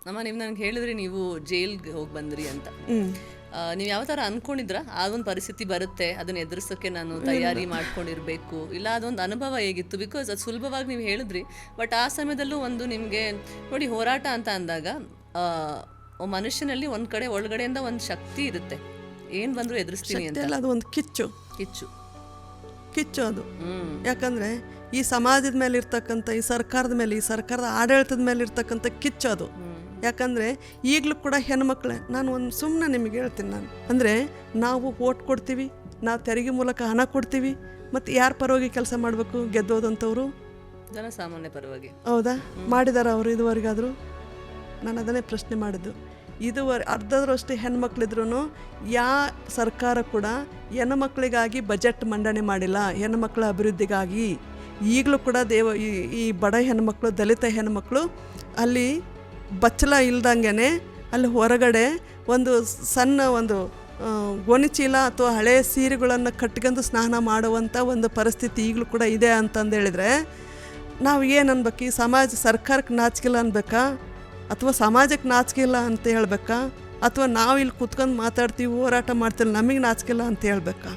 ಅಮ್ಮ ನೀವು ನನಗೆ ಹೇಳಿದ್ರಿ ನೀವು ಜೈಲ್ಗೆ ಹೋಗಿ ಬಂದ್ರಿ ಅಂತ. ನೀವು ಯಾವ ಥರ ಅಂದ್ಕೊಂಡಿದ್ರ ಅದೊಂದು ಪರಿಸ್ಥಿತಿ ಬರುತ್ತೆ ಅದನ್ನ ಎದುರಿಸೋಕ್ಕೆ ನಾನು ತಯಾರಿ ಮಾಡ್ಕೊಂಡಿರ್ಬೇಕು, ಇಲ್ಲ ಅದೊಂದು ಅನುಭವ ಹೇಗಿತ್ತು? ಬಿಕಾಸ್ ಅದು ಸುಲಭವಾಗಿ ನೀವು ಹೇಳಿದ್ರಿ, ಬಟ್ ಆ ಸಮಯದಲ್ಲೂ ಒಂದು ನಿಮಗೆ ನೋಡಿ ಹೋರಾಟ ಅಂತ ಅಂದಾಗ ಮನುಷ್ಯನಲ್ಲಿ ಒಂದು ಕಡೆ ಒಳಗಡೆಯಿಂದ ಒಂದು ಶಕ್ತಿ ಇರುತ್ತೆ, ಏನು ಬಂದರೂ ಎದುರಿಸ್ತೀನಿ ಅಂತ. ಅದು ಒಂದು ಕಿಚ್ಚು ಅದು. ಯಾಕಂದರೆ ಈ ಸಮಾಜದ ಮೇಲೆ ಇರ್ತಕ್ಕಂಥ ಈ ಸರ್ಕಾರದ ಆಡಳಿತದ ಮೇಲೆ ಇರ್ತಕ್ಕಂಥ ಕಿಚ್ಚು ಅದು. ಯಾಕಂದರೆ ಈಗಲೂ ಕೂಡ ಹೆಣ್ಮಕ್ಳೇ, ನಾನು ಒಂದು ಸುಮ್ಮನೆ ನಿಮಗೆ ಹೇಳ್ತೀನಿ, ನಾನು ಅಂದರೆ ನಾವು ಓಟ್ ಕೊಡ್ತೀವಿ, ನಾವು ತೆರಿಗೆ ಮೂಲಕ ಹಣ ಕೊಡ್ತೀವಿ, ಮತ್ತು ಯಾರ ಪರವಾಗಿ ಕೆಲಸ ಮಾಡಬೇಕು? ಗೆದ್ದೋದಂಥವ್ರು ಜನಸಾಮಾನ್ಯ ಪರವಾಗಿ. ಹೌದಾ? ಮಾಡಿದಾರ ಅವರು ಇದುವರೆಗಾದರೂ? ನಾನು ಅದನ್ನೇ ಪ್ರಶ್ನೆ ಮಾಡಿದ್ದು. ಅರ್ಧದರಷ್ಟು ಹೆಣ್ಮಕ್ಳಿದ್ರೂ ಯಾವ ಸರ್ಕಾರ ಕೂಡ ಹೆಣ್ಮಕ್ಳಿಗಾಗಿ ಬಜೆಟ್ ಮಂಡನೆ ಮಾಡಿಲ್ಲ, ಹೆಣ್ಮಕ್ಳ ಅಭಿವೃದ್ಧಿಗಾಗಿ. ಈಗಲೂ ಕೂಡ ಈ ಬಡ ಹೆಣ್ಮಕ್ಳು, ದಲಿತ ಹೆಣ್ಮಕ್ಳು ಅಲ್ಲಿ ಬಚ್ಚಲ ಇಲ್ದಂಗೆ ಅಲ್ಲಿ ಹೊರಗಡೆ ಒಂದು ಸಣ್ಣ ಒಂದು ಗೋಣಿಚೀಲ ಅಥವಾ ಹಳೆ ಸೀರೆಗಳನ್ನು ಕಟ್ಕೊಂಡು ಸ್ನಾನ ಮಾಡುವಂಥ ಒಂದು ಪರಿಸ್ಥಿತಿ ಈಗಲೂ ಕೂಡ ಇದೆ ಅಂತಂದು ಹೇಳಿದರೆ ನಾವು ಏನು ಅನ್ಬೇಕು? ಈ ಸರ್ಕಾರಕ್ಕೆ ನಾಚಿಕಿಲ್ಲ ಅನ್ಬೇಕಾ, ಅಥವಾ ಸಮಾಜಕ್ಕೆ ನಾಚಿಕಿಲ್ಲ ಅಂತ ಹೇಳ್ಬೇಕಾ, ಅಥವಾ ನಾವು ಇಲ್ಲಿ ಕುತ್ಕೊಂಡು ಮಾತಾಡ್ತೀವಿ ಹೋರಾಟ ಮಾಡ್ತೀವಿ ನಮಗೆ ನಾಚಿಕಿಲ್ಲ ಅಂತ ಹೇಳ್ಬೇಕಾ?